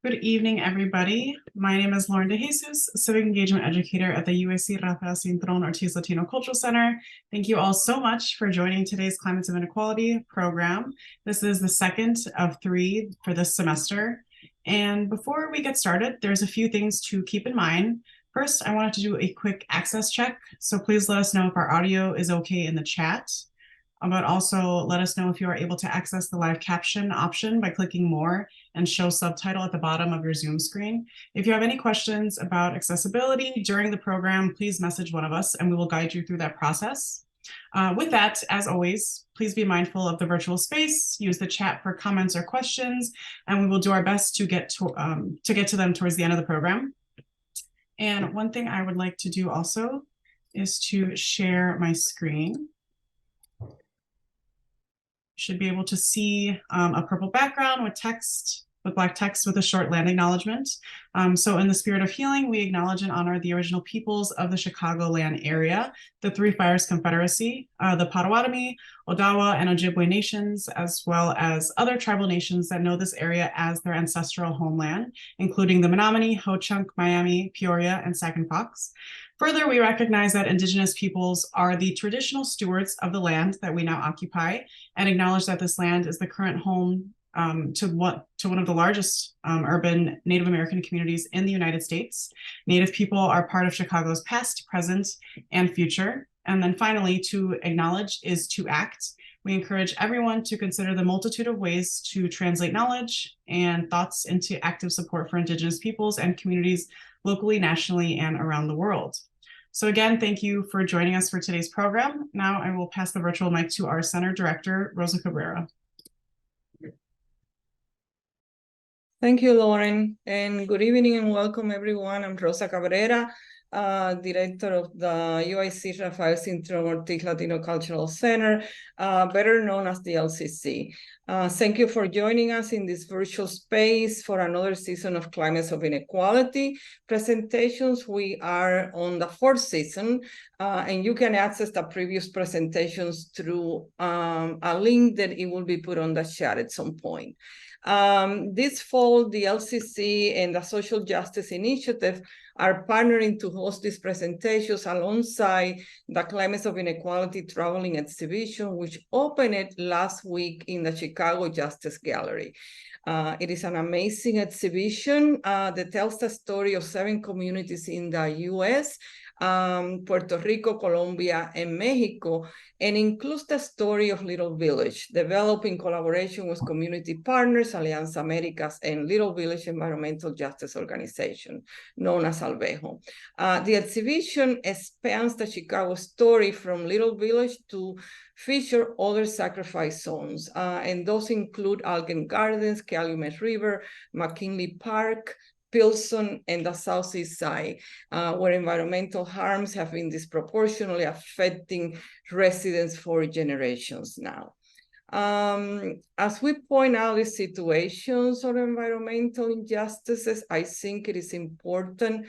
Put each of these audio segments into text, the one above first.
Good evening, everybody. My name is Lauren DeJesus, Civic Engagement Educator at the UIC Latino Cultural Center. Thank you all so much for joining today's Climates of Inequality program. This is the second of 3 for this semester. And before we get started, there's a few things to keep in mind. First, I wanted to do a quick access check. So please let us know if our audio is okay in the chat. But also let us know if you are able to access the live caption option by clicking more and show subtitle at the bottom of your Zoom screen. If you have any questions about accessibility during the program, please message one of us and we will guide you through that process. With that, as always, please be mindful of the virtual space, use the chat for comments or questions, and we will do our best to get to them towards the end of the program. And one thing I would like to do also is to share my screen. Should be able to see a purple background with text, with black text with a short land acknowledgement. So in the spirit of healing, we acknowledge and honor the original peoples of the Chicagoland area, the Three Fires Confederacy, the Potawatomi, Odawa, and Ojibwe nations, as well as other tribal nations that know this area as their ancestral homeland, including the Menominee, Ho-Chunk, Miami, Peoria, and Sac and Fox. Further, we recognize that Indigenous peoples are the traditional stewards of the land that we now occupy, and acknowledge that this land is the current home to one of the largest urban Native American communities in the United States. Native people are part of Chicago's past, present, and future. And then finally, to acknowledge is to act. We encourage everyone to consider the multitude of ways to translate knowledge and thoughts into active support for Indigenous peoples and communities locally, nationally, and around the world. So again, thank you for joining us for today's program. Now I will pass the virtual mic to our Center Director, Rosa Cabrera. Thank you, Lauren, and good evening and welcome everyone. I'm Rosa Cabrera, Director of the UIC Latino Cultural Center, better known as the LCC. Thank you for joining us in this virtual space for another season of Climates of Inequality presentations. We are on the 4th season, and you can access the previous presentations through a link that it will be put on the chat at some point. This fall, the LCC and the Social Justice Initiative are partnering to host these presentations alongside the Climates of Inequality Traveling Exhibition, which opened last week in the Chicago Justice Gallery. It is an amazing exhibition that tells the story of 7 communities in the U.S., Puerto Rico, Colombia, and Mexico, and includes the story of Little Village, developed in collaboration with community partners, Alianza Americas, and Little Village Environmental Justice Organization, known as Alvejo. The exhibition expands the Chicago story from Little Village to feature other sacrifice zones, and those include Algen Gardens, Calumet River, McKinley Park, Pilsen, and the Southeast Side, where environmental harms have been disproportionately affecting residents for generations now. As we point out the situations of environmental injustices, I think it is important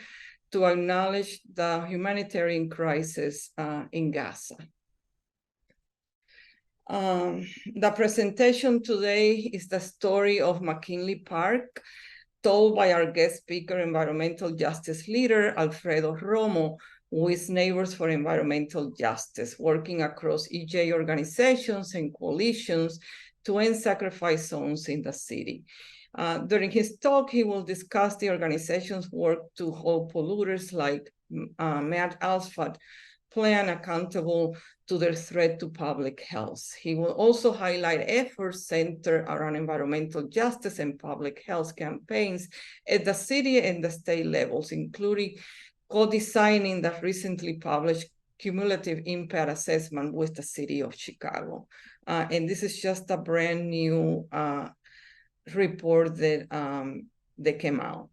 to acknowledge the humanitarian crisis in Gaza. The presentation today is the story of McKinley Park, told by our guest speaker, environmental justice leader, Alfredo Romo, with Neighbors for Environmental Justice, working across EJ organizations and coalitions to end sacrifice zones in the city. During his talk, he will discuss the organization's work to hold polluters like MAT Asphalt plan accountable to their threat to public health. He will also highlight efforts centered around environmental justice and public health campaigns at the city and the state levels, including co-designing the recently published cumulative impact assessment with the city of Chicago. And this is just a brand new report that came out.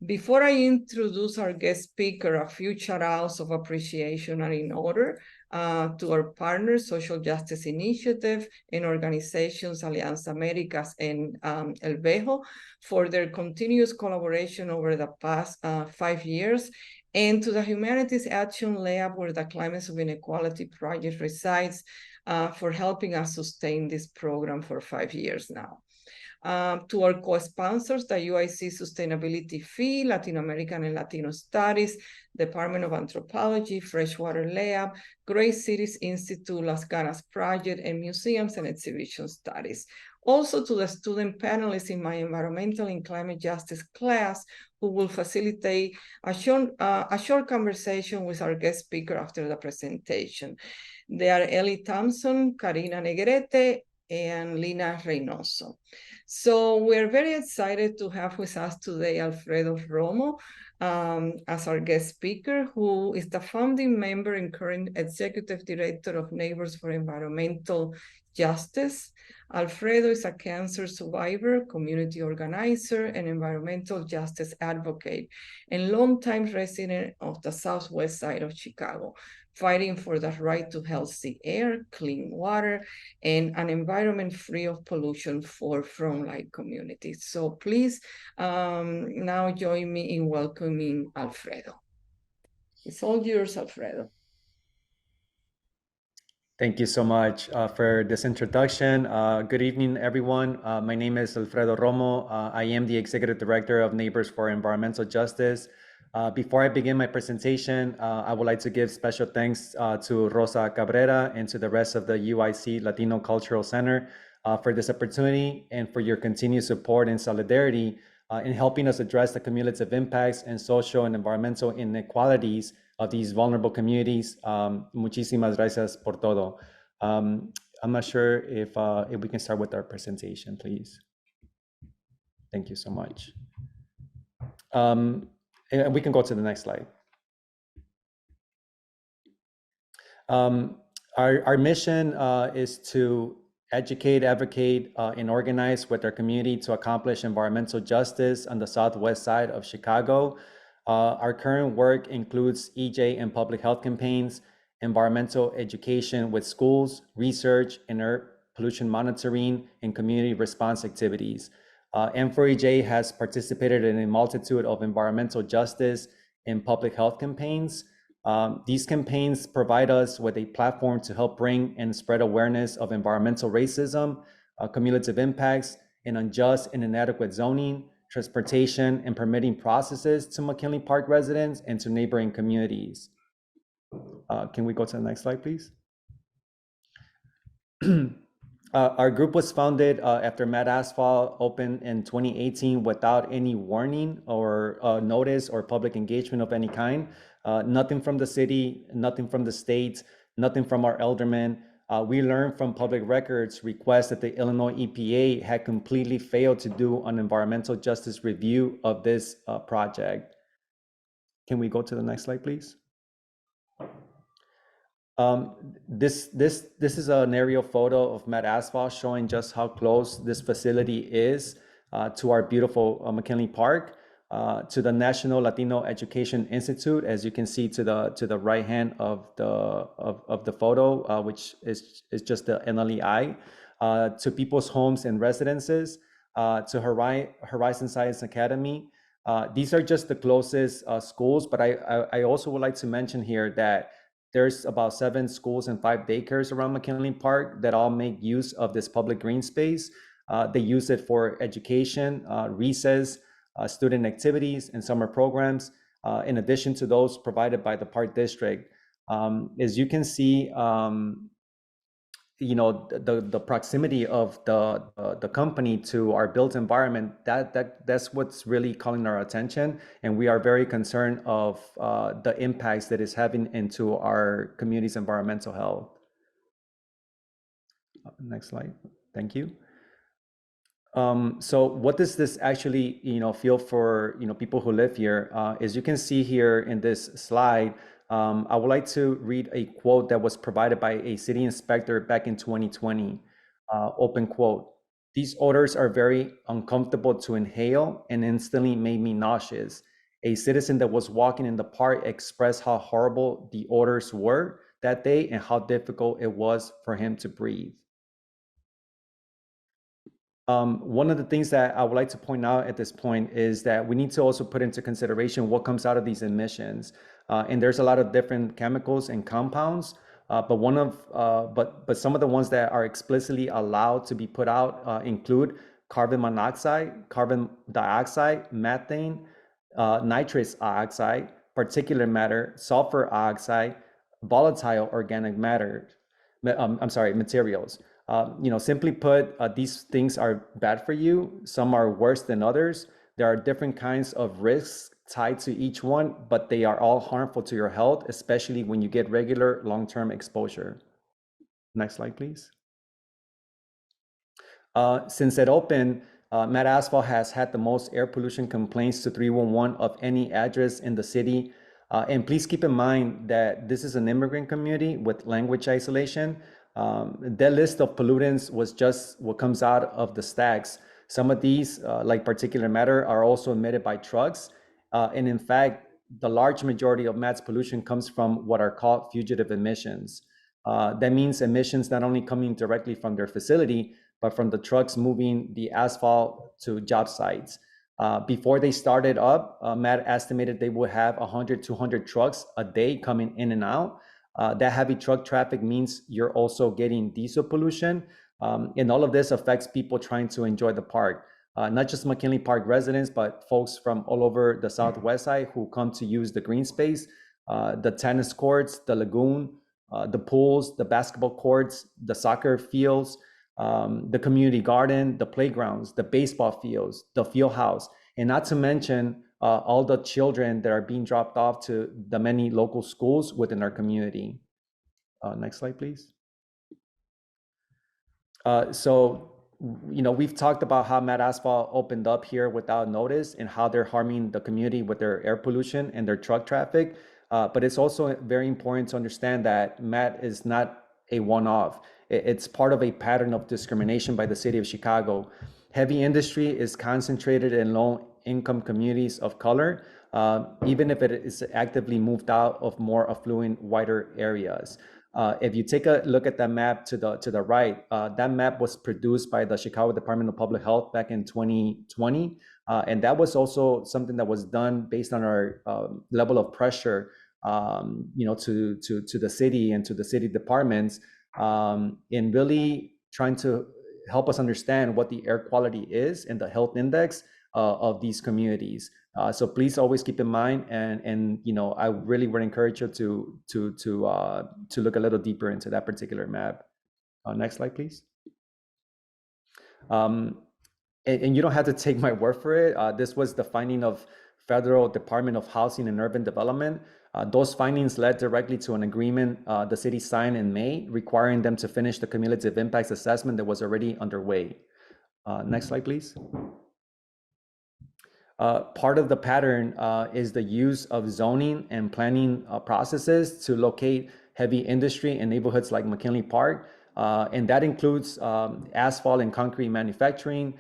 Before I introduce our guest speaker, a few shout-outs of appreciation are in order to our partners, Social Justice Initiative, and organizations Alianza Americas and Alvejo for their continuous collaboration over the past 5 years, and to the Humanities Action Lab, where the Climates of Inequality project resides, for helping us sustain this program for 5 years now. To our co-sponsors, the UIC Sustainability Fee, Latin American and Latino Studies, Department of Anthropology, Freshwater Lab, Great Cities Institute, Las Ganas Project, and Museums and Exhibition Studies. Also to the student panelists in my environmental and climate justice class, who will facilitate a short conversation with our guest speaker after the presentation. They are Ellie Thompson, Karina Negrete, and Lina Reynoso. So we're very excited to have with us today Alfredo Romo as our guest speaker, who is the founding member and current executive director of Neighbors for Environmental Justice. Alfredo is a cancer survivor, community organizer, and environmental justice advocate, and longtime resident of the southwest side of Chicago, fighting for the right to healthy air, clean water, and an environment free of pollution for frontline communities. So please now join me in welcoming Alfredo. It's all yours, Alfredo. Thank you so much for this introduction. Good evening, everyone. My name is Alfredo Romo. I am the Executive Director of Neighbors for Environmental Justice. Before I begin my presentation, I would like to give special thanks to Rosa Cabrera and to the rest of the UIC Latino Cultural Center for this opportunity and for your continued support and solidarity in helping us address the cumulative impacts and social and environmental inequalities of these vulnerable communities. Muchísimas gracias por todo. I'm not sure if we can start with our presentation, please. Thank you so much. And we can go to the next slide. Our mission is to educate, advocate, and organize with our community to accomplish environmental justice on the southwest side of Chicago. Our current work includes EJ and public health campaigns, environmental education with schools, research, and air pollution monitoring, and community response activities. M4EJ has participated in a multitude of environmental justice and public health campaigns. These campaigns provide us with a platform to help bring and spread awareness of environmental racism, cumulative impacts, and unjust and inadequate zoning, transportation, and permitting processes to McKinley Park residents and to neighboring communities. Can we go to the next slide, please? Our group was founded after MAT Asphalt opened in 2018 without any warning or notice or public engagement of any kind. Nothing from the city, nothing from the state, nothing from our aldermen. We learned from public records requests that the Illinois EPA had completely failed to do an environmental justice review of this project. Can we go to the next slide, please? This is an aerial photo of MAT Asphalt showing just how close this facility is to our beautiful McKinley Park, to the National Latino Education Institute, as you can see to the right hand of the photo, which is just the NLEI, to people's homes and residences, to Horizon Science Academy. These are just the closest schools, but I also would like to mention here that there's about 7 schools and 5 daycares around McKinley Park that all make use of this public green space. They use it for education, recess, student activities, and summer programs, in addition to those provided by the Park District. As you can see, the proximity of the company to our built environment, that's what's really calling our attention, and we are very concerned of the impacts that it's having into our community's environmental health. Next slide, thank you. So what does this actually feel for people who live here? As you can see here in this slide, I would like to read a quote that was provided by a city inspector back in 2020. Open quote: "These odors are very uncomfortable to inhale and instantly made me nauseous. A citizen that was walking in the park expressed how horrible the odors were that day and how difficult it was for him to breathe." One of the things that I would like to point out at this point is that we need to also put into consideration what comes out of these emissions. And there's a lot of different chemicals and compounds. but some of the ones that are explicitly allowed to be put out include carbon monoxide, carbon dioxide, methane, nitrous oxide, particulate matter, sulfur oxide, volatile organic matter. Materials. Simply put, these things are bad for you. Some are worse than others. There are different kinds of risks tied to each one, but they are all harmful to your health, especially when you get regular long-term exposure. Next slide, please. Since it opened, MAT Asphalt has had the most air pollution complaints to 311 of any address in the city. And please keep in mind that this is an immigrant community with language isolation. That list of pollutants was just what comes out of the stacks. Some of these, like particulate matter, are also emitted by trucks. And in fact, the large majority of MAT's pollution comes from what are called fugitive emissions. That means emissions not only coming directly from their facility, but from the trucks moving the asphalt to job sites. Before they started up, MAT estimated they would have 100, 200 trucks a day coming in and out. That heavy truck traffic means you're also getting diesel pollution. And all of this affects people trying to enjoy the park. Not just McKinley Park residents, but folks from all over the Southwest side who come to use the green space, the tennis courts, the lagoon, the pools, the basketball courts, the soccer fields, the community garden, the playgrounds, the baseball fields, the field house, and not to mention all the children that are being dropped off to the many local schools within our community. Next slide, please. We've talked about how MAT Asphalt opened up here without notice and how they're harming the community with their air pollution and their truck traffic. But it's also very important to understand that MAT is not a one-off. It's part of a pattern of discrimination by the city of Chicago. Heavy industry is concentrated in low-income communities of color, even if it is actively moved out of more affluent, wider areas. If you take a look at that map to the right, that map was produced by the Chicago Department of Public Health back in 2020. And that was also something that was done based on our level of pressure, to the city and to the city departments, in really trying to help us understand what the air quality is and the health index of these communities. So please always keep in mind, and I really would encourage you to look a little deeper into that particular map. Next slide, please. And you don't have to take my word for it. This was the finding of Federal Department of Housing and Urban Development. Those findings led directly to an agreement the city signed in May, requiring them to finish the cumulative impacts assessment that was already underway. Next slide, please. Part of the pattern is the use of zoning and planning processes to locate heavy industry in neighborhoods like McKinley Park. And that includes asphalt and concrete manufacturing,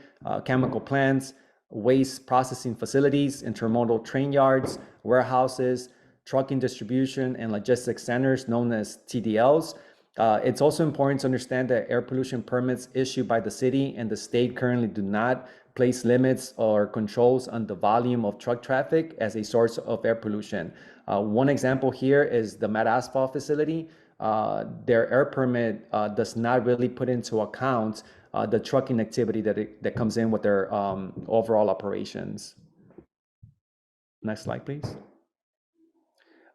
chemical plants, waste processing facilities, intermodal train yards, warehouses, trucking distribution, and logistics centers known as TDLs. It's also important to understand that air pollution permits issued by the city and the state currently do not place limits or controls on the volume of truck traffic as a source of air pollution. One example here is the MAT Asphalt facility. Their air permit does not really put into account the trucking activity that comes in with their overall operations. Next slide, please.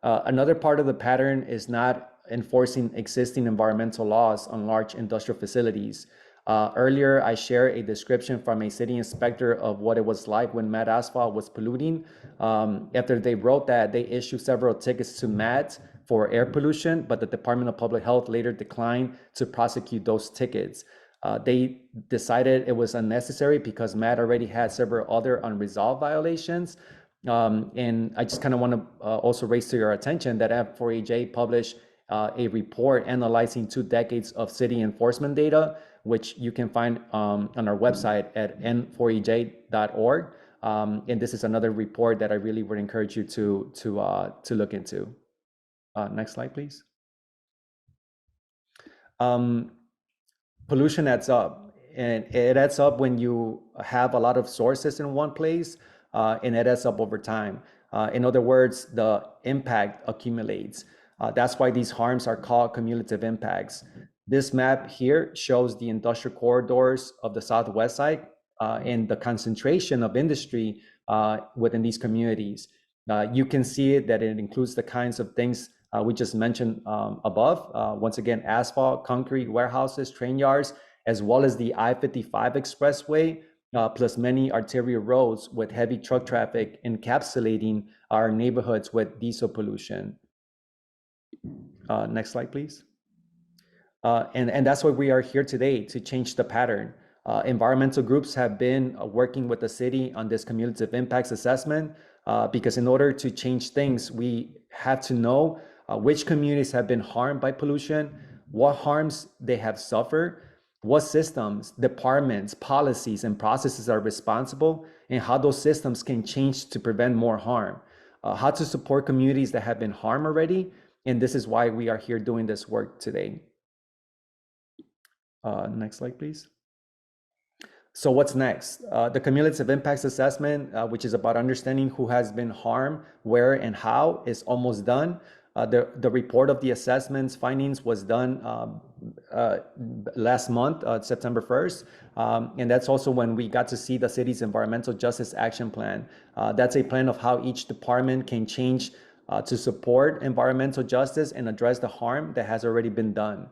Another part of the pattern is not enforcing existing environmental laws on large industrial facilities. Earlier, I shared a description from a city inspector of what it was like when MAT Asphalt was polluting. After they wrote that, they issued several tickets to MAT for air pollution, but the Department of Public Health later declined to prosecute those tickets. They decided it was unnecessary because MAT already had several other unresolved violations. And I just kind of want to also raise to your attention that F4EJ published a report analyzing 2 decades of city enforcement data, which you can find on our website at n4ej.org. And this is another report that I really would encourage you to look into. Next slide, please. Pollution adds up, and it adds up when you have a lot of sources in one place, and it adds up over time. In other words, the impact accumulates. That's why these harms are called cumulative impacts. This map here shows the industrial corridors of the southwest side and the concentration of industry within these communities. You can see it that it includes the kinds of things we just mentioned above. Once again, asphalt, concrete, warehouses, train yards, as well as the I-55 expressway, plus many arterial roads with heavy truck traffic encapsulating our neighborhoods with diesel pollution. Next slide, please. And that's why we are here today, to change the pattern. Environmental groups have been working with the city on this cumulative impacts assessment because in order to change things, we have to know which communities have been harmed by pollution, what harms they have suffered, what systems, departments, policies, and processes are responsible, and how those systems can change to prevent more harm, how to support communities that have been harmed already. And this is why we are here doing this work today. Next slide, please. So what's next? The cumulative impacts assessment, which is about understanding who has been harmed, where, and how, is almost done. The report of the assessment's findings was done last month, September 1st. And that's also when we got to see the city's environmental justice action plan. That's a plan of how each department can change to support environmental justice and address the harm that has already been done.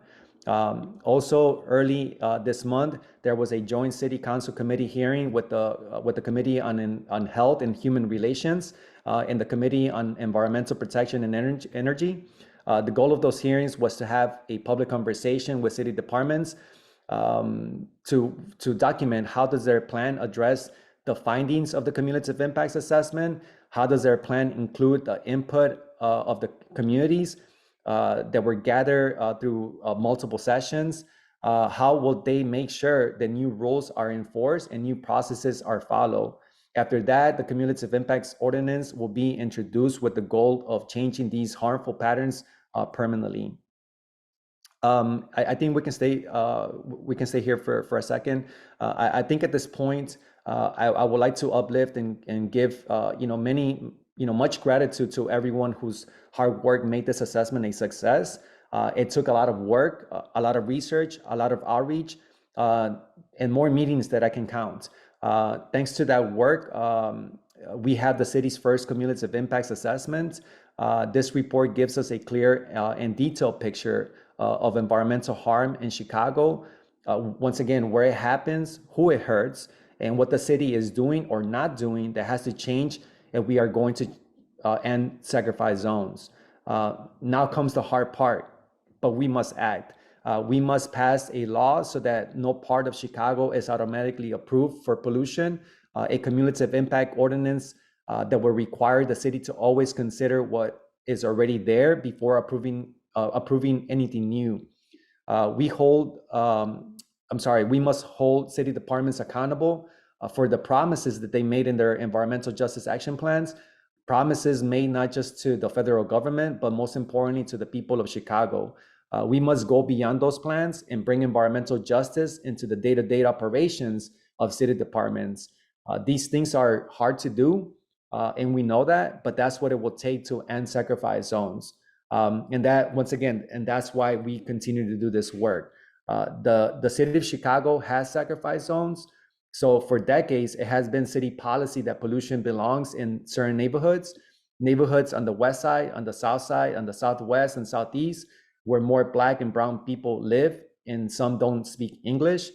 Also, early this month, there was a joint city council committee hearing with the Committee on Health and Human Relations and the Committee on Environmental Protection and Energy. The goal of those hearings was to have a public conversation with city departments to document how does their plan address the findings of the cumulative impacts assessment, how does their plan include the input of the communities that were gathered through multiple sessions. How will they make sure that new rules are enforced and new processes are followed? After that, the cumulative impacts ordinance will be introduced with the goal of changing these harmful patterns permanently. I think we can stay here for a second. I think at this point, I would like to uplift and give much gratitude to everyone whose hard work made this assessment a success. It took a lot of work, a lot of research, a lot of outreach, and more meetings that I can count. Thanks to that work, we have the city's first cumulative impacts assessment. This report gives us a clear and detailed picture of environmental harm in Chicago. Once again, where it happens, who it hurts, and what the city is doing or not doing that has to change if we are going to end sacrifice zones. Now comes the hard part, but we must act. We must pass a law so that no part of Chicago is automatically approved for pollution, a cumulative impact ordinance that will require the city to always consider what is already there before approving anything new. We must hold city departments accountable for the promises that they made in their environmental justice action plans, promises made not just to the federal government, but most importantly to the people of Chicago. We must go beyond those plans and bring environmental justice into the day-to-day operations of city departments. These things are hard to do, and we know that, but that's what it will take to end sacrifice zones. And that's why we continue to do this work. The city of Chicago has sacrifice zones. So for decades, it has been city policy that pollution belongs in certain neighborhoods on the west side, on the south side, on the southwest and southeast, where more Black and brown people live and some don't speak English.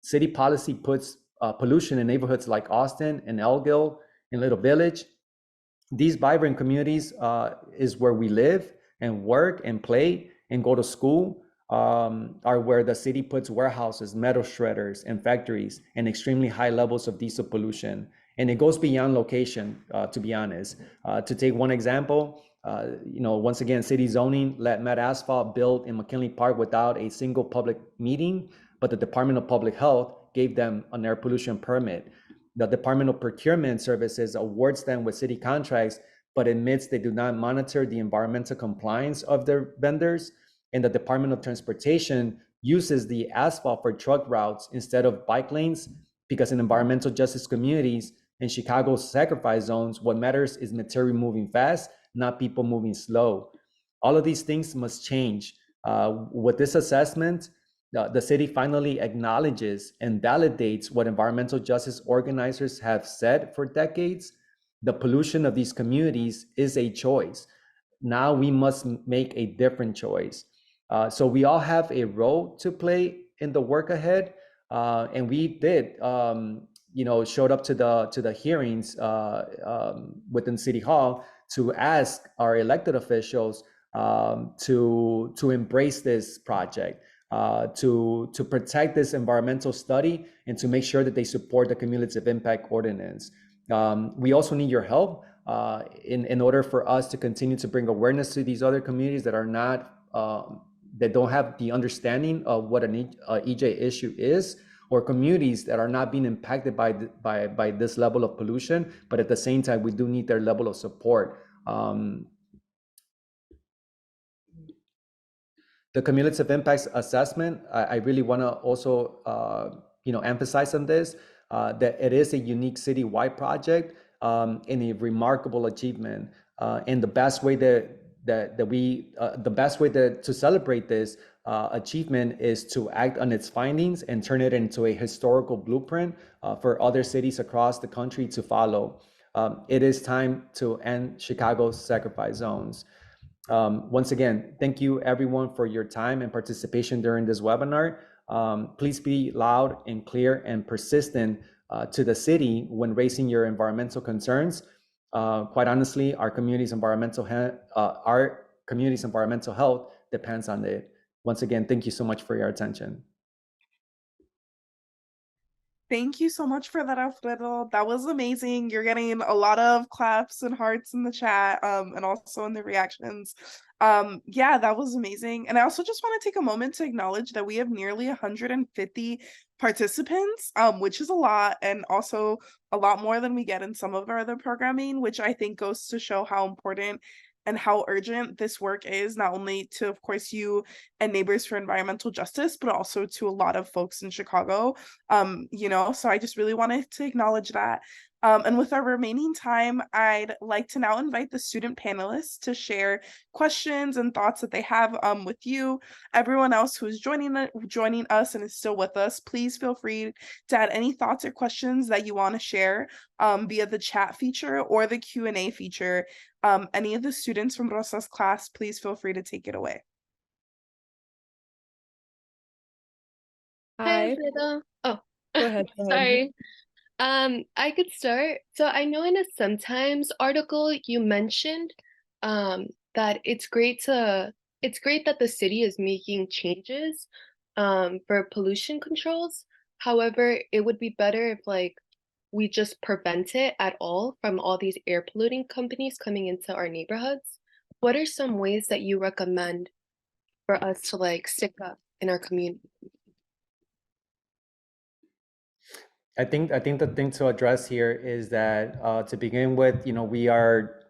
City policy puts pollution in neighborhoods like Austin and Elgill and Little Village. These vibrant communities is where we live and work and play and go to school, are where the city puts warehouses, metal shredders, and factories, and extremely high levels of diesel pollution. And it goes beyond location, to be honest. To take one example, once again, city zoning let MAT Asphalt build in McKinley Park without a single public meeting, but the Department of Public Health gave them an air pollution permit. The Department of Procurement Services awards them with city contracts, but admits they do not monitor the environmental compliance of their vendors. And the Department of Transportation uses the asphalt for truck routes instead of bike lanes, because in environmental justice communities in Chicago's sacrifice zones, what matters is material moving fast, not people moving slow. All of these things must change. With this assessment, the city finally acknowledges and validates what environmental justice organizers have said for decades. The pollution of these communities is a choice. Now we must make a different choice. So we all have a role to play in the work ahead. And we did, showed up to the hearings within City Hall to ask our elected officials to embrace this project, to protect this environmental study, and to make sure that they support the cumulative impact ordinance. We also need your help in order for us to continue to bring awareness to these other communities that are not that don't have the understanding of what an EJ issue is, or communities that are not being impacted by this level of pollution, but at the same time, we do need their level of support. The cumulative impacts assessment, I really want to also emphasize on this, that it is a unique citywide project and a remarkable achievement. And the best way to celebrate this achievement is to act on its findings and turn it into a historical blueprint for other cities across the country to follow. It is time to end Chicago's sacrifice zones. Once again, thank you everyone for your time and participation during this webinar. Please be loud and clear and persistent to the city when raising your environmental concerns. Quite honestly, our community's environmental health depends on it. Once again, thank you so much for your attention. Thank you so much for that, Alfredo. That was amazing. You're getting a lot of claps and hearts in the chat, and also in the reactions. Yeah, that was amazing. And I also just want to take a moment to acknowledge that we have nearly 150 participants, which is a lot, and also a lot more than we get in some of our other programming, which I think goes to show how important and how urgent this work is, not only to, of course, you and Neighbors for Environmental Justice, but also to a lot of folks in Chicago. So I just really wanted to acknowledge that. And with our remaining time, I'd like to now invite the student panelists to share questions and thoughts that they have with you. Everyone else who's joining us and is still with us, please feel free to add any thoughts or questions that you want to share via the chat feature or the Q&A feature. Any of the students from Rosa's class, please feel free to take it away. Hi, Alfredo. Oh, Go ahead. sorry. I could start. So I know in a Sometimes article you mentioned that it's great that the city is making changes for pollution controls. However, it would be better if we just prevent it at all from all these air polluting companies coming into our neighborhoods. What are some ways that you recommend for us to stick up in our community? I think the thing to address here is that to begin with, we are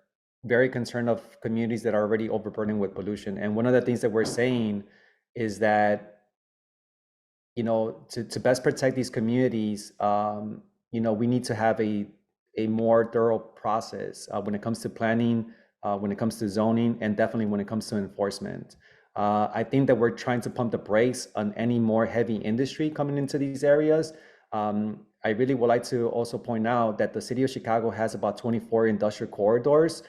very concerned of communities that are already overburdened with pollution. And one of the things that we're saying is that, to best protect these communities, we need to have a more thorough process when it comes to planning, when it comes to zoning, and definitely when it comes to enforcement. I think that we're trying to pump the brakes on any more heavy industry coming into these areas. I really would like to also point out that the city of Chicago has about 24 industrial corridors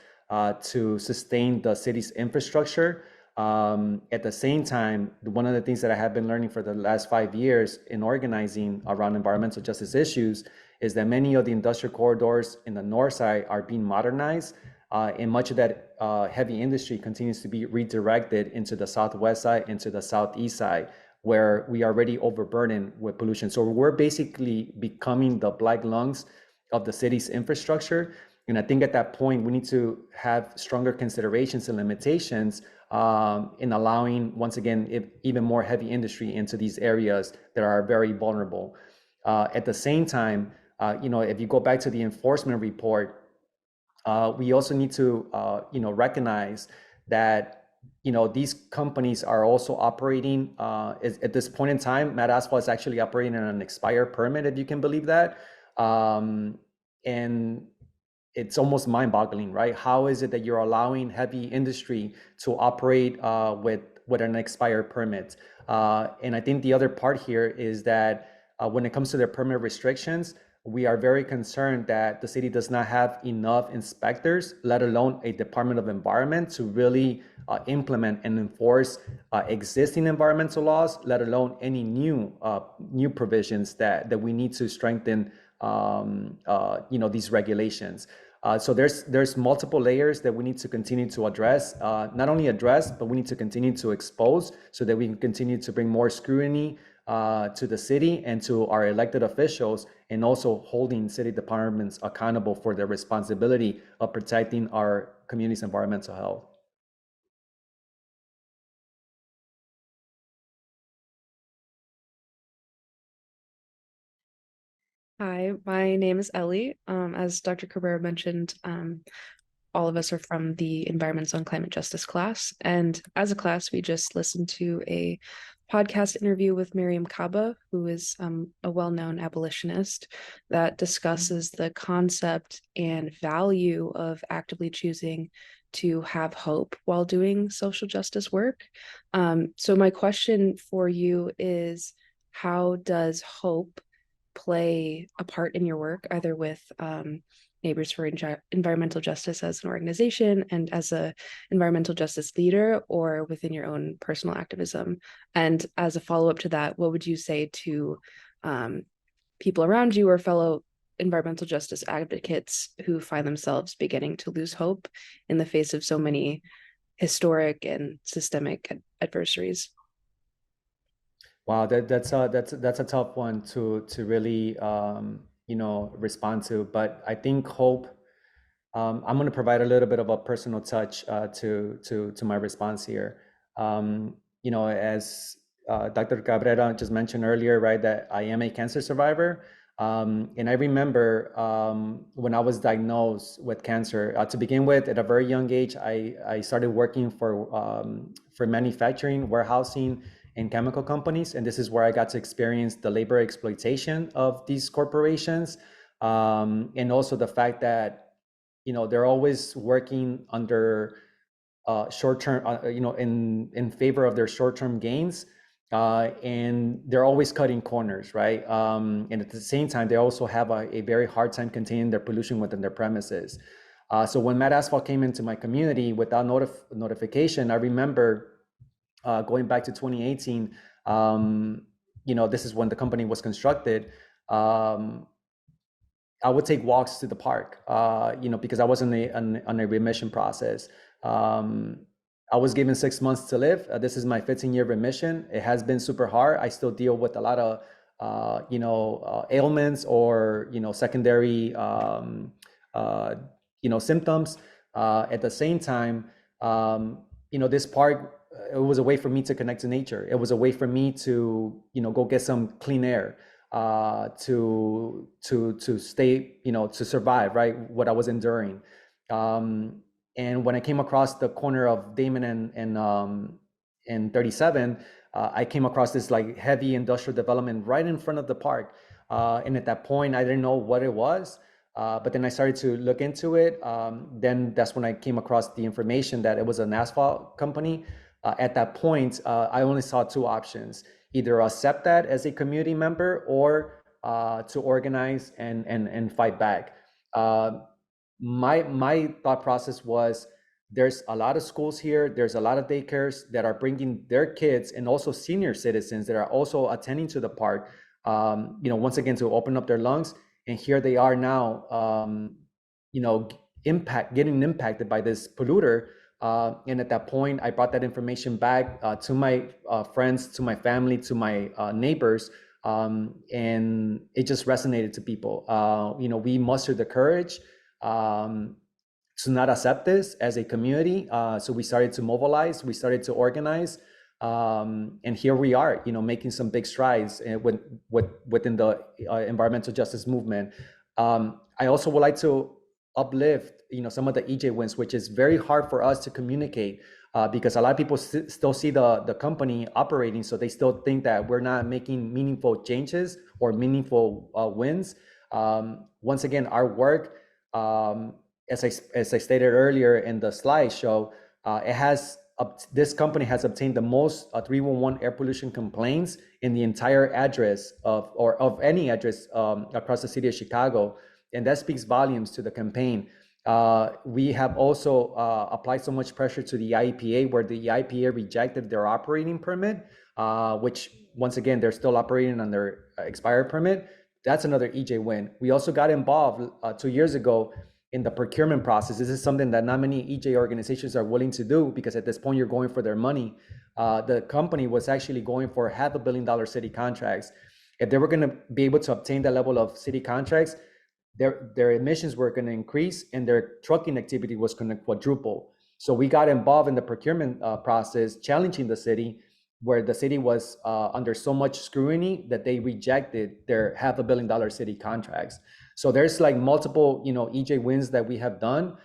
to sustain the city's infrastructure. At the same time, one of the things that I have been learning for the last 5 years in organizing around environmental justice issues is that many of the industrial corridors in the north side are being modernized, and much of that heavy industry continues to be redirected into the southwest side, into the southeast side, where we are already overburdened with pollution. So we're basically becoming the black lungs of the city's infrastructure. And I think at that point, we need to have stronger considerations and limitations in allowing, once again, even more heavy industry into these areas that are very vulnerable. At the same time, if you go back to the enforcement report, we also need to, recognize that these companies are also operating at this point in time. MAT Asphalt is actually operating on an expired permit, if you can believe that. And it's almost mind-boggling, right? How is it that you're allowing heavy industry to operate with an expired permit? And I think the other part here is that when it comes to their permit restrictions, we are very concerned that the city does not have enough inspectors, let alone a Department of Environment, to really implement and enforce existing environmental laws, let alone any new provisions that we need to strengthen these regulations. So there's multiple layers that we need to continue to address, not only address, but we need to continue to expose so that we can continue to bring more scrutiny to the city and to our elected officials, and also holding city departments accountable for their responsibility of protecting our community's environmental health. Hi, my name is Ellie. As Dr. Cabrera mentioned, all of us are from the Environmental and Climate Justice class. And as a class, we just listened to a podcast interview with Miriam Kaba, who is a well-known abolitionist, that discusses the concept and value of actively choosing to have hope while doing social justice work. So my question for you is, how does hope play a part in your work, either with Neighbors for Environmental Justice as an organization and as a environmental justice leader, or within your own personal activism? And as a follow-up to that, what would you say to people around you or fellow environmental justice advocates who find themselves beginning to lose hope in the face of so many historic and systemic adversaries? Wow, that's a tough one to really respond to. But I think hope. I'm going to provide a little bit of a personal touch to my response here. As Dr. Cabrera just mentioned earlier, right, that I am a cancer survivor, and I remember when I was diagnosed with cancer. To begin with, at a very young age, I started working for manufacturing, warehousing, and chemical companies. And this is where I got to experience the labor exploitation of these corporations. And also the fact that, they're always working under short-term, in favor of their short-term gains. And they're always cutting corners, right? And at the same time, they also have a very hard time containing their pollution within their premises. So when MAT Asphalt came into my community without notification, I remember going back to 2018, this is when the company was constructed. I would take walks to the park, because I was on a remission process. I was given 6 months to live. This is my 15-year remission. It has been super hard. I still deal with a lot of, ailments or, secondary, symptoms. At the same time, this park, it was a way for me to connect to nature. It was a way for me to, go get some clean air, to stay, to survive, right, what I was enduring. And when I came across the corner of Damon and 37, I came across this like heavy industrial development right in front of the park. And at that point, I didn't know what it was. But then I started to look into it. Then that's when I came across the information that it was an asphalt company. At that point, I only saw two options: either accept that as a community member, or to organize and fight back. My thought process was, there's a lot of schools here, there's a lot of daycares that are bringing their kids, and also senior citizens that are also attending to the park, once again, to open up their lungs. And here they are now, getting impacted by this polluter. And at that point, I brought that information back to my friends, to my family, to my neighbors, and it just resonated to people. We mustered the courage to not accept this as a community. So we started to mobilize, we started to organize, and here we are, making some big strides within the environmental justice movement. I also would like to uplift, some of the EJ wins, which is very hard for us to communicate, because a lot of people still see the company operating, so they still think that we're not making meaningful changes or meaningful wins. Once again, our work as I stated earlier in the slideshow, this company has obtained the most 311 air pollution complaints in the entire address of any address across the city of Chicago, and that speaks volumes to the campaign. We have also applied so much pressure to the IEPA, where the IEPA rejected their operating permit, which once again, they're still operating on their expired permit. That's another EJ win. We also got involved 2 years ago in the procurement process. This is something that not many EJ organizations are willing to do, because at this point you're going for their money. The company was actually going for $500 million city contracts. If they were going to be able to obtain that level of city contracts, their emissions were going to increase and their trucking activity was going to quadruple. So we got involved in the procurement process, challenging the city, where the city was under so much scrutiny that they rejected their $500 million city contracts. So there's like multiple, EJ wins that we have done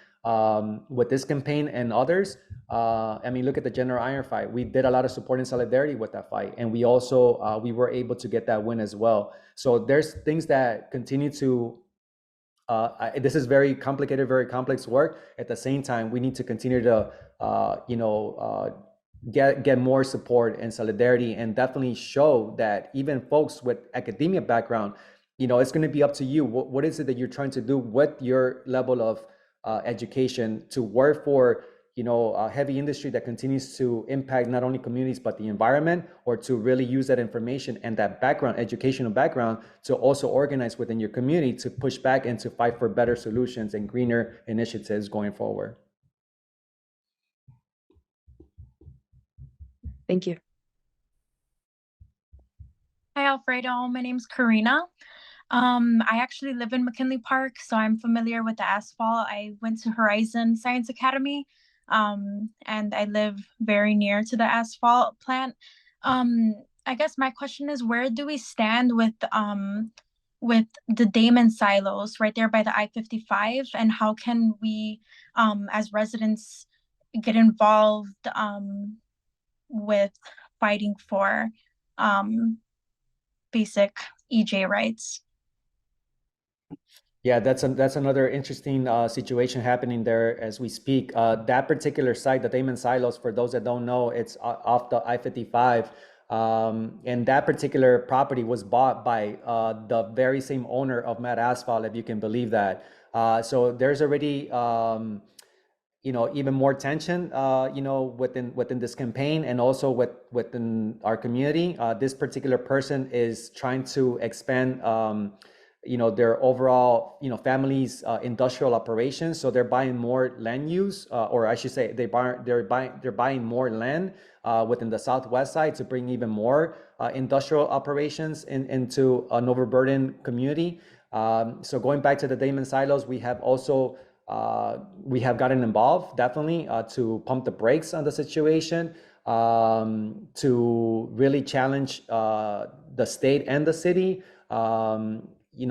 with this campaign and others. I mean, look at the General Iron fight. We did a lot of support and solidarity with that fight, and we also we were able to get that win as well. So there's things that continue to. This is very complicated, very complex work. At the same time, we need to continue to, get more support and solidarity, and definitely show that even folks with academia background, it's going to be up to you. What is it that you're trying to do with your level of education to work for, a heavy industry that continues to impact not only communities, but the environment, or to really use that information and that background, educational background, to also organize within your community to push back and to fight for better solutions and greener initiatives going forward. Thank you. Hi, Alfredo. My name's Karina. I actually live in McKinley Park, so I'm familiar with the asphalt. I went to Horizon Science Academy, and I live very near to the asphalt plant. I guess my question is, where do we stand with the Damon silos right there by the I-55, and how can we, as residents, get involved with fighting for basic EJ rights? Yeah, that's another interesting situation happening there as we speak. That particular site, the Damon Silos, for those that don't know, it's off the I-55. And that particular property was bought by the very same owner of MAT Asphalt, if you can believe that. So there's already even more tension, within this campaign, and also within our community. This particular person is trying to expand, their overall, family's industrial operations. So they're buying more land use, or I should say, they're buying more land within the southwest side to bring even more industrial operations into an overburdened community. So going back to the Damon Silos, we have also. We have gotten involved, definitely, to pump the brakes on the situation, to really challenge the state and the city,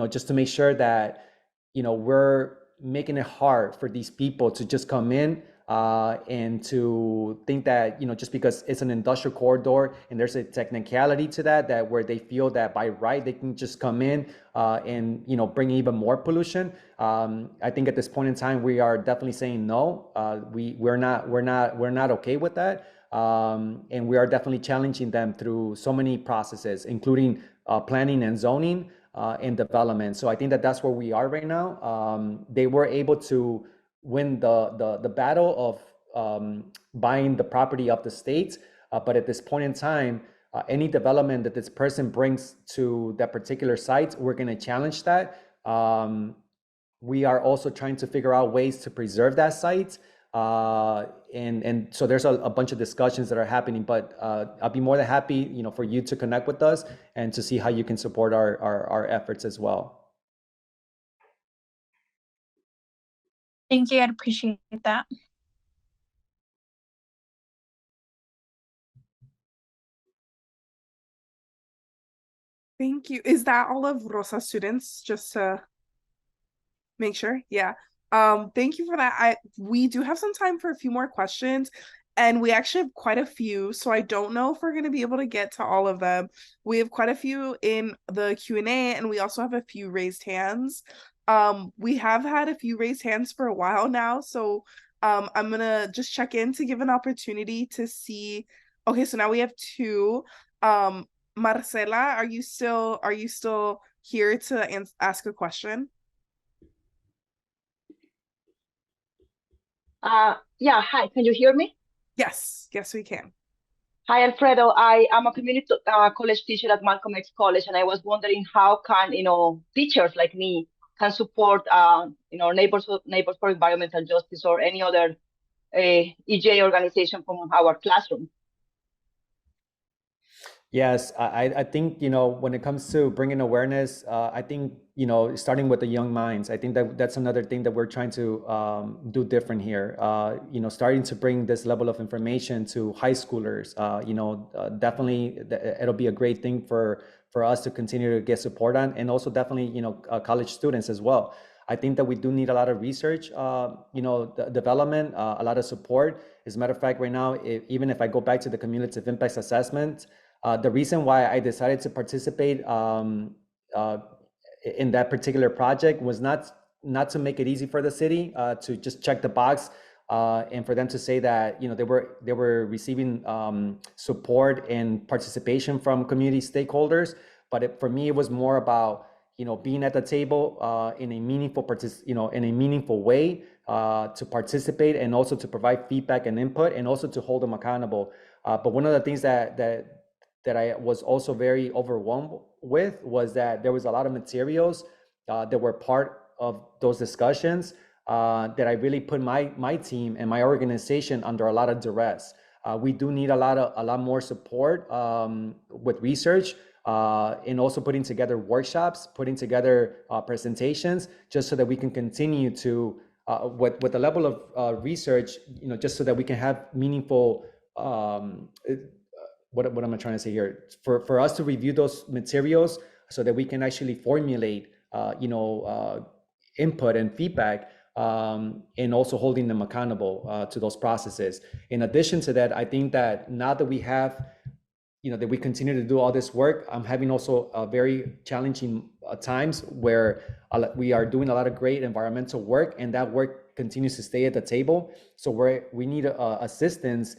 just to make sure that, we're making it hard for these people to just come in and to think that, just because it's an industrial corridor and there's a technicality to that where they feel that by right they can just come in and bring even more pollution. I think at this point in time we are definitely saying no. We're not okay with that, and we are definitely challenging them through so many processes, including planning and zoning and development. So I think that's where we are right now. They were able to win the battle of buying the property of the state, but at this point in time, any development that this person brings to that particular site, we're going to challenge that. We are also trying to figure out ways to preserve that site, and so there's a bunch of discussions that are happening. But I'll be more than happy, for you to connect with us and to see how you can support our efforts as well. Thank you. I'd appreciate that. Thank you. Is that all of Rosa's students? Just to make sure. Yeah. Thank you for that. We do have some time for a few more questions, and we actually have quite a few, so I don't know if we're going to be able to get to all of them. We have quite a few in the Q&A, and we also have a few raised hands. We have had a few raised hands for a while now, so I'm gonna just check in to give an opportunity to see. Okay, so now we have two. Marcela, are you still here to ask a question? Yeah, hi, can you hear me? Yes, we can. Hi, Alfredo. I am a community college teacher at Malcolm X College, and I was wondering how can, teachers like me can support, neighbors for environmental justice or any other EJ organization from our classroom. Yes, I think, when it comes to bringing awareness, I think, starting with the young minds, I think that's another thing that we're trying to do different here. Starting to bring this level of information to high schoolers, definitely it'll be a great thing for us to continue to get support on, and also definitely, college students as well. I think that we do need a lot of research, development, a lot of support. As a matter of fact, right now, even if I go back to the cumulative impacts assessment, the reason why I decided to participate in that particular project was not to make it easy for the city to just check the box and for them to say that they were receiving support and participation from community stakeholders. But for me, it was more about being at the table in a meaningful way to participate, and also to provide feedback and input, and also to hold them accountable. But one of the things that I was also very overwhelmed with was that there was a lot of materials that were part of those discussions that I really put my team and my organization under a lot of duress. We do need a lot more support with research, and also putting together workshops, putting together presentations, just so that we can continue to with the level of research, just so that we can have meaningful. What am I trying to say here? For us to review those materials so that we can actually formulate, input and feedback, and also holding them accountable to those processes. In addition to that, I think that now that we have, that we continue to do all this work, I'm having also a very challenging times where we are doing a lot of great environmental work, and that work continues to stay at the table. So we need assistance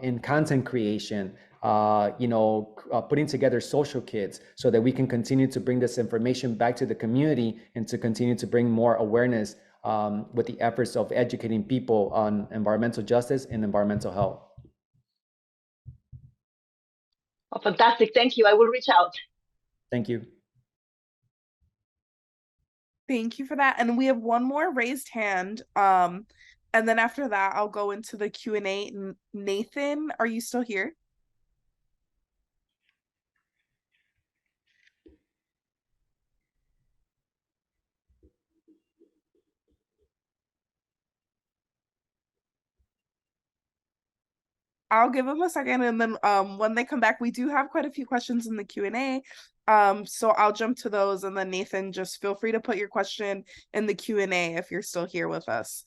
in content creation, putting together social kits so that we can continue to bring this information back to the community and to continue to bring more awareness with the efforts of educating people on environmental justice and environmental health. Oh, fantastic. Thank you. I will reach out. Thank you. Thank you for that. And we have one more raised hand. And then after that, I'll go into the Q&A. Nathan, are you still here? I'll give them a second, and then when they come back, we do have quite a few questions in the Q&A. So I'll jump to those, and then Nathan, just feel free to put your question in the Q&A if you're still here with us.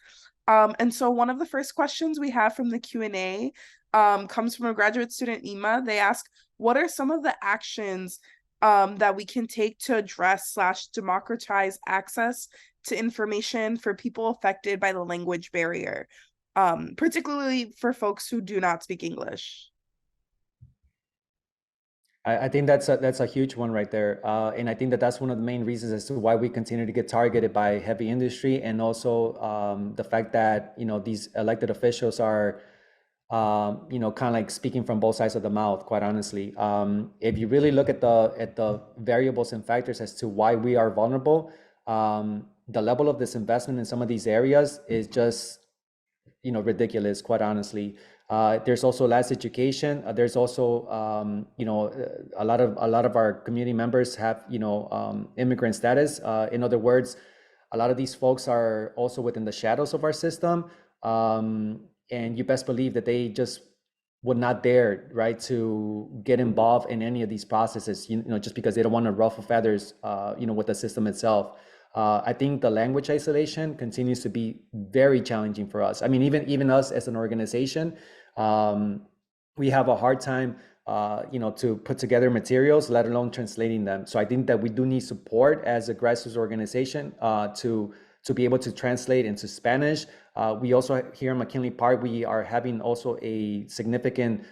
And so one of the first questions we have from the Q&A comes from a graduate student, Ima. They ask, what are some of the actions that we can take to address / democratize access to information for people affected by the language barrier? Particularly for folks who do not speak English? I think that's a huge one right there, and I think that's one of the main reasons as to why we continue to get targeted by heavy industry, and also the fact that these elected officials are kind of like speaking from both sides of the mouth, quite honestly. If you really look at the variables and factors as to why we are vulnerable, the level of disinvestment in some of these areas is just ridiculous, quite honestly. There's also less education. There's also a lot of our community members have immigrant status. In other words, a lot of these folks are also within the shadows of our system, and you best believe that they just would not dare, right, to get involved in any of these processes, just because they don't want to ruffle feathers, with the system itself. I think the language isolation continues to be very challenging for us. I mean, even us as an organization, we have a hard time to put together materials, let alone translating them. So I think that we do need support as a grassroots organization to be able to translate into Spanish. We also here in McKinley Park, we are having also a significant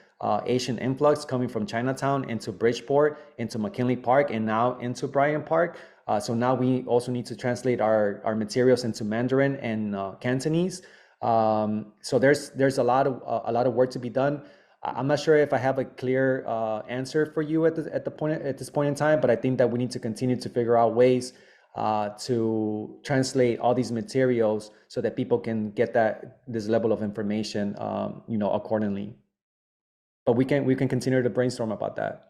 Asian influx coming from Chinatown into Bridgeport, into McKinley Park, and now into Bryant Park. So now we also need to translate our materials into Mandarin and Cantonese. So there's a lot of work to be done. I'm not sure if I have a clear answer for you at this point in time, but I think that we need to continue to figure out ways to translate all these materials so that people can get this level of information, accordingly. But we can continue to brainstorm about that.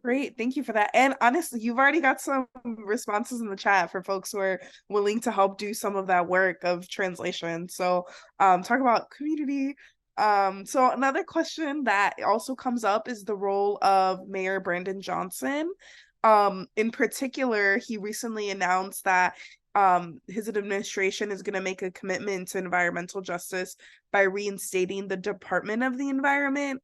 Great, thank you for that. And honestly, you've already got some responses in the chat for folks who are willing to help do some of that work of translation. So talk about community. So another question that also comes up is the role of Mayor Brandon Johnson. In particular, he recently announced that his administration is going to make a commitment to environmental justice by reinstating the Department of the Environment.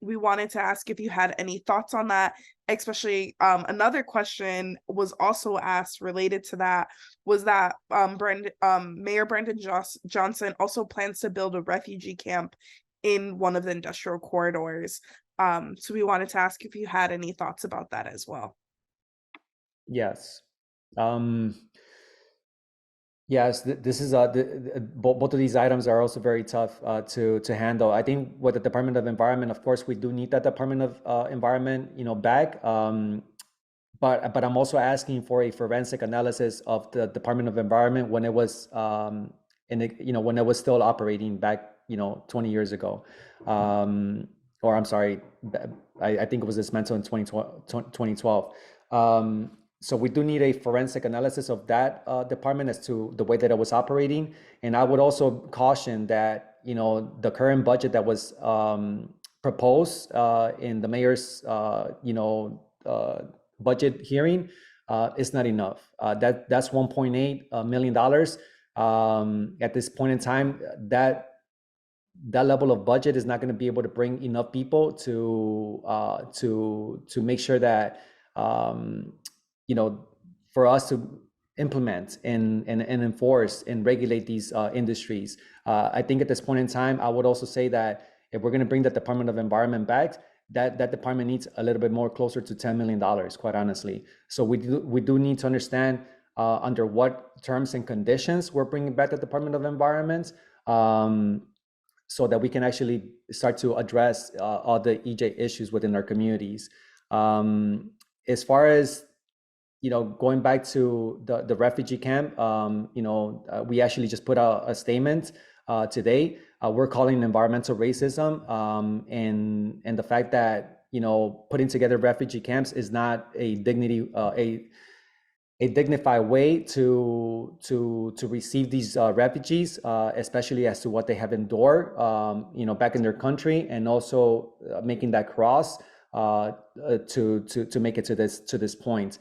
We wanted to ask if you had any thoughts on that, especially another question was also asked related to that, was that Mayor Brandon Johnson also plans to build a refugee camp in one of the industrial corridors. So we wanted to ask if you had any thoughts about that as well. Yes. Yes, this is both of these items are also very tough to handle. I think with the Department of Environment, of course, we do need that Department of Environment, back. But I'm also asking for a forensic analysis of the Department of Environment when it was when it was still operating back 20 years ago. Or I'm sorry, I think it was dismantled in 2012. So we do need a forensic analysis of that department as to the way that it was operating. And I would also caution that, the current budget that was proposed in the mayor's, budget hearing is not enough. That's $1.8 million. At this point in time, that level of budget is not going to be able to bring enough people to make sure that for us to implement and enforce and regulate these industries. I think at this point in time, I would also say that if we're going to bring the Department of Environment back, that department needs a little bit more, closer to $10 million, quite honestly. So we do need to understand under what terms and conditions we're bringing back the Department of Environment, so that we can actually start to address all the EJ issues within our communities. As far as going back to the refugee camp, we actually just put out a statement today. We're calling environmental racism, and the fact that putting together refugee camps is not a dignified way to receive these refugees, especially as to what they have endured, back in their country, and also making that cross to make it to this point.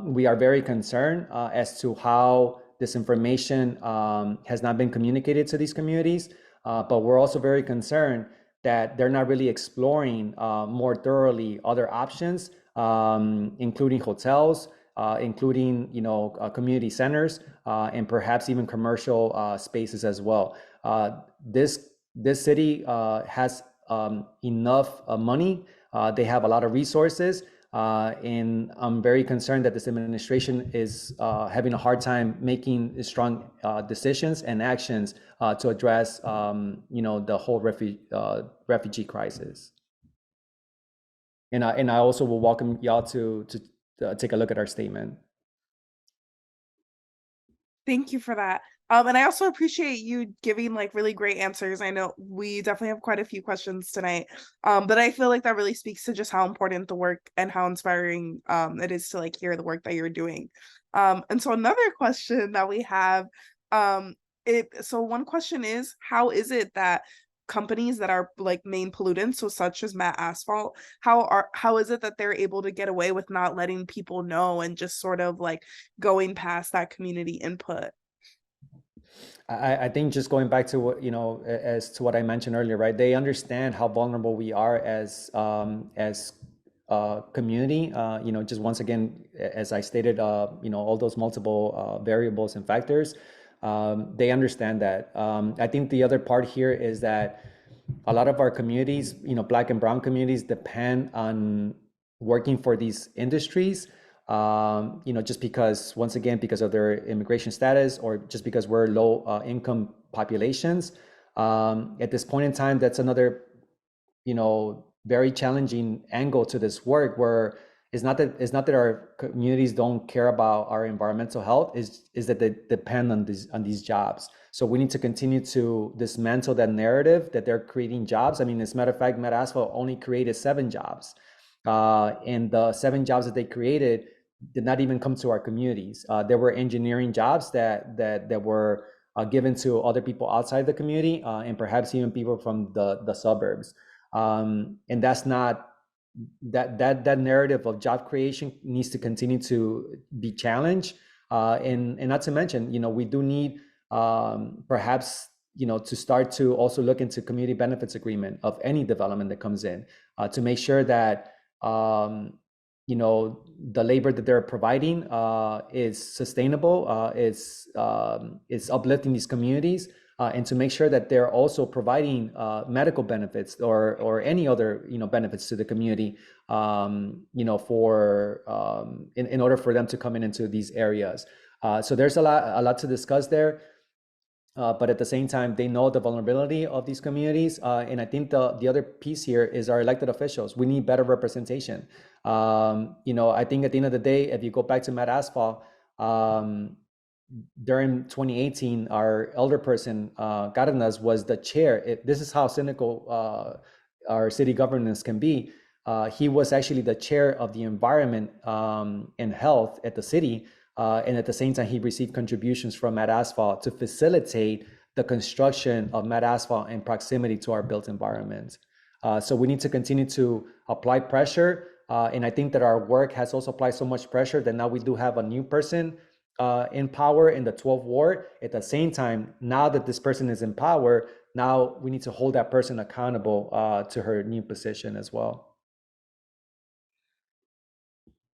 We are very concerned as to how this information has not been communicated to these communities, but we're also very concerned that they're not really exploring more thoroughly other options, including hotels, including community centers, and perhaps even commercial spaces as well. This city has enough money. They have a lot of resources. And I'm very concerned that this administration is having a hard time making strong decisions and actions to address, the whole refugee crisis. And I also will welcome y'all to take a look at our statement. Thank you for that. And I also appreciate you giving really great answers. I know we definitely have quite a few questions tonight, but I feel like that really speaks to just how important the work and how inspiring it is to hear the work that you're doing. And so another question that we have, so one question is, how is it that companies that are main pollutants, so such as MAT Asphalt, how is it that they're able to get away with not letting people know and just sort of going past that community input? I think just going back to what, as to what I mentioned earlier, right? They understand how vulnerable we are as community. Just once again, as I stated, all those multiple variables and factors, they understand that. I think the other part here is that a lot of our communities, Black and Brown communities, depend on working for these industries. Just because, once again, because of their immigration status, or just because we're low income populations. At this point in time, that's another, very challenging angle to this work, where it's not that our communities don't care about our environmental health, is that they depend on these jobs. So we need to continue to dismantle that narrative that they're creating jobs. I mean, as a matter of fact, MAT Asphalt only created 7 jobs. And the 7 jobs that they created did not even come to our communities. There were engineering jobs that were given to other people outside the community, and perhaps even people from the suburbs. And that's not that narrative of job creation needs to continue to be challenged. And not to mention, we do need perhaps to start to also look into community benefits agreement of any development that comes in, to make sure that the labor that they're providing is sustainable, is uplifting these communities, and to make sure that they're also providing medical benefits or any other benefits to the community, for in order for them to come into these areas. So there's a lot to discuss there. But at the same time, they know the vulnerability of these communities. And I think the other piece here is our elected officials. We need better representation. I think at the end of the day, if you go back to MAT Asphalt, during 2018, our elder person, Cardenas, was the chair. This is how cynical our city governance can be. He was actually the chair of the environment and health at the city. And at the same time, he received contributions from MAT Asphalt to facilitate the construction of MAT Asphalt in proximity to our built environment. So we need to continue to apply pressure. And I think that our work has also applied so much pressure that now we do have a new person in power in the 12th ward. At the same time, now that this person is in power, now we need to hold that person accountable to her new position as well.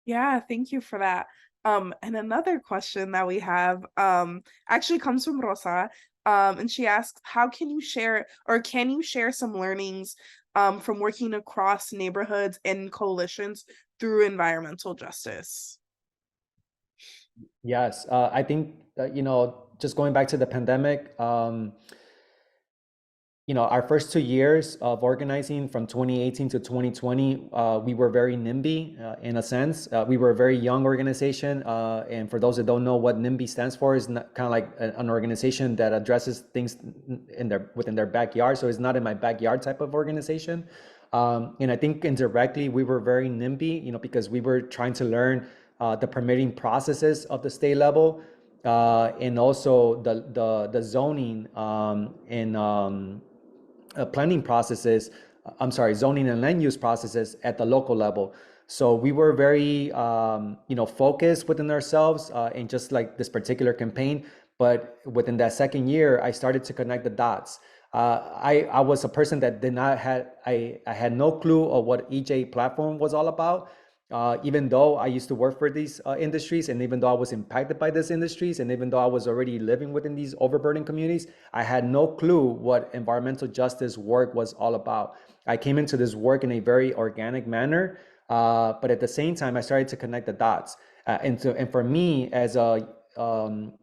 Yeah, thank you for that. And another question that we have actually comes from Rosa. And she asks, can you share some learnings from working across neighborhoods and coalitions through environmental justice? Yes, I think, just going back to the pandemic, our first 2 years of organizing from 2018 to 2020, we were very NIMBY in a sense. We were a very young organization. And for those that don't know what NIMBY stands for, is kind of like an organization that addresses things within their backyard. So it's not in my backyard type of organization. And I think indirectly we were very NIMBY, because we were trying to learn the permitting processes of the state level, and also the zoning and planning processes, zoning and land use processes at the local level. So we were very, focused within ourselves in just like this particular campaign. But within that second year, I started to connect the dots. I was a person that I had no clue of what EJ platform was all about. Even though I used to work for these industries, and even though I was impacted by these industries, and even though I was already living within these overburdened communities, I had no clue what environmental justice work was all about. I came into this work in a very organic manner, but at the same time, I started to connect the dots. And for me, as a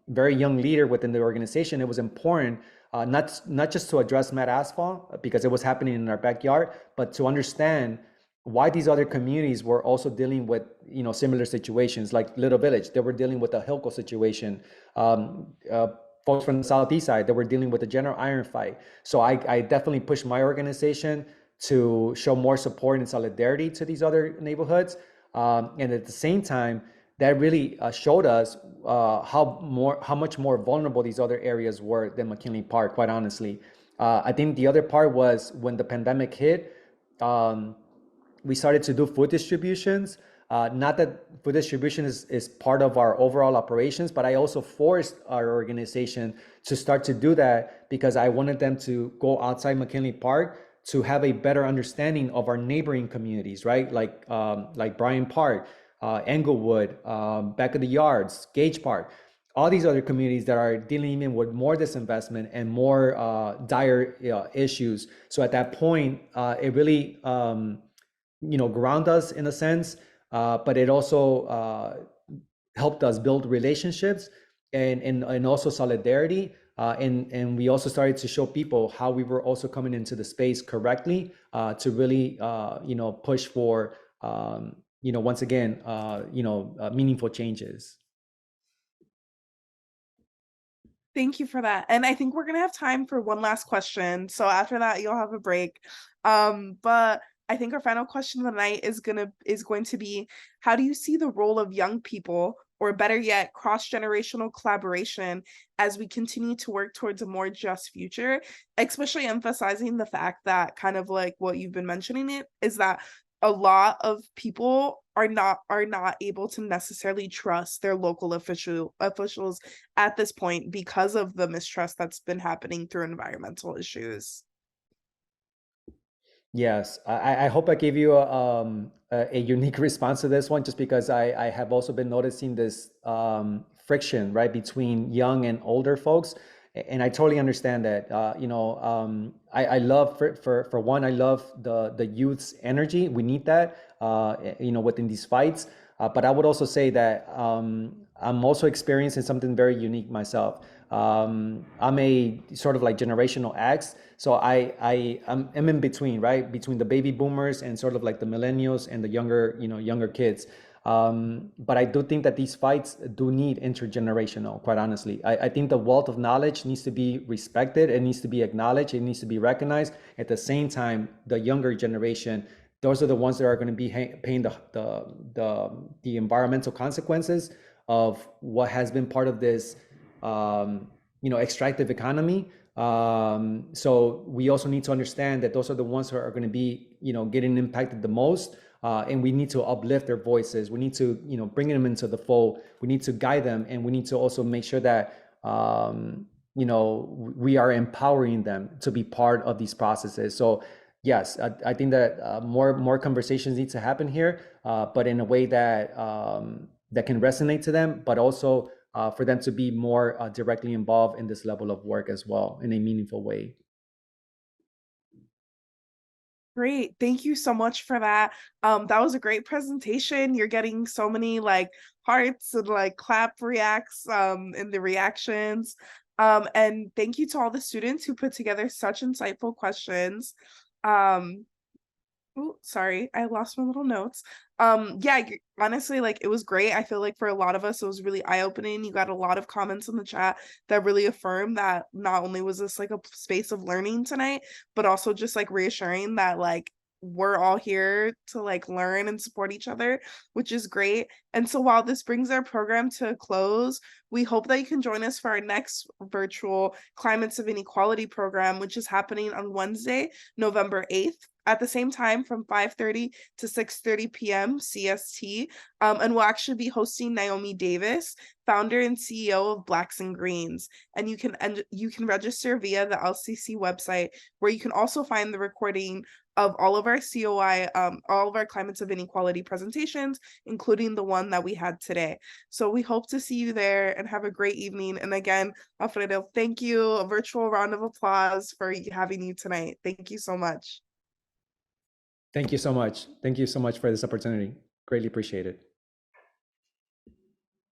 very young leader within the organization, it was important not just to address MAT Asphalt, because it was happening in our backyard, but to understand why these other communities were also dealing with similar situations. Like Little Village, they were dealing with a Hilco situation. Folks from the southeast side, they were dealing with the General Iron fight. So I definitely pushed my organization to show more support and solidarity to these other neighborhoods. And at the same time, that really showed us how much more vulnerable these other areas were than McKinley Park, quite honestly. I think the other part was when the pandemic hit, we started to do food distributions Not that food distribution is part of our overall operations, but I also forced our organization to start to do that because I wanted them to go outside McKinley Park to have a better understanding of our neighboring communities, right? Like Bryant Park, Englewood, Back of the Yards, Gage Park, all these other communities that are dealing even with more disinvestment and more dire issues. So at that point, it really, ground us in a sense, but it also helped us build relationships and also solidarity. And we also started to show people how we were also coming into the space correctly to really, push for, once again, meaningful changes. Thank you for that. And I think we're gonna have time for one last question. So after that, you'll have a break. But I think our final question of the night is going to be, how do you see the role of young people, or better yet, cross-generational collaboration as we continue to work towards a more just future, especially emphasizing the fact that, kind of like what you've been mentioning, it is that a lot of people are not able to necessarily trust their local officials at this point because of the mistrust that's been happening through environmental issues. Yes, I hope I gave you a unique response to this one, just because I have also been noticing this friction, right, between young and older folks. And I totally understand that. I love, for one, I love the youth's energy. We need that, within these fights. But I would also say that I'm also experiencing something very unique myself. I'm a sort of like generational X. So I'm in between, right? Between the baby boomers and sort of like the millennials and the younger kids. But I do think that these fights do need intergenerational, quite honestly. I think the wealth of knowledge needs to be respected, it needs to be acknowledged, it needs to be recognized. At the same time, the younger generation, those are the ones that are going to be paying the environmental consequences of what has been part of this extractive economy. So we also need to understand that those are the ones who are going to be getting impacted the most. And we need to uplift their voices. We need to, bring them into the fold. We need to guide them, and we need to also make sure that, we are empowering them to be part of these processes. So, yes, I think that more conversations need to happen here, but in a way that that can resonate to them, but also for them to be more directly involved in this level of work as well in a meaningful way. Great. Thank you so much for that. That was a great presentation. You're getting so many hearts and clap reacts in the reactions. And thank you to all the students who put together such insightful questions. Oh, sorry, I lost my little notes. Yeah, honestly, it was great. I feel like for a lot of us, it was really eye-opening. You got a lot of comments in the chat that really affirmed that not only was this a space of learning tonight, but also just reassuring that we're all here to learn and support each other, which is great. And so while this brings our program to a close, we hope that you can join us for our next virtual Climates of Inequality program, which is happening on Wednesday, November 8th. At the same time from 5:30 to 6:30 p.m. CST. And we'll actually be hosting Naomi Davis, founder and CEO of Blacks and Greens. And you can register via the LCC website, where you can also find the recording of all of our COI, all of our Climates of Inequality presentations, including the one that we had today. So we hope to see you there, and have a great evening. And again, Alfredo, thank you. A virtual round of applause for having you tonight. Thank you so much. Thank you so much. Thank you so much for this opportunity. Greatly appreciate it.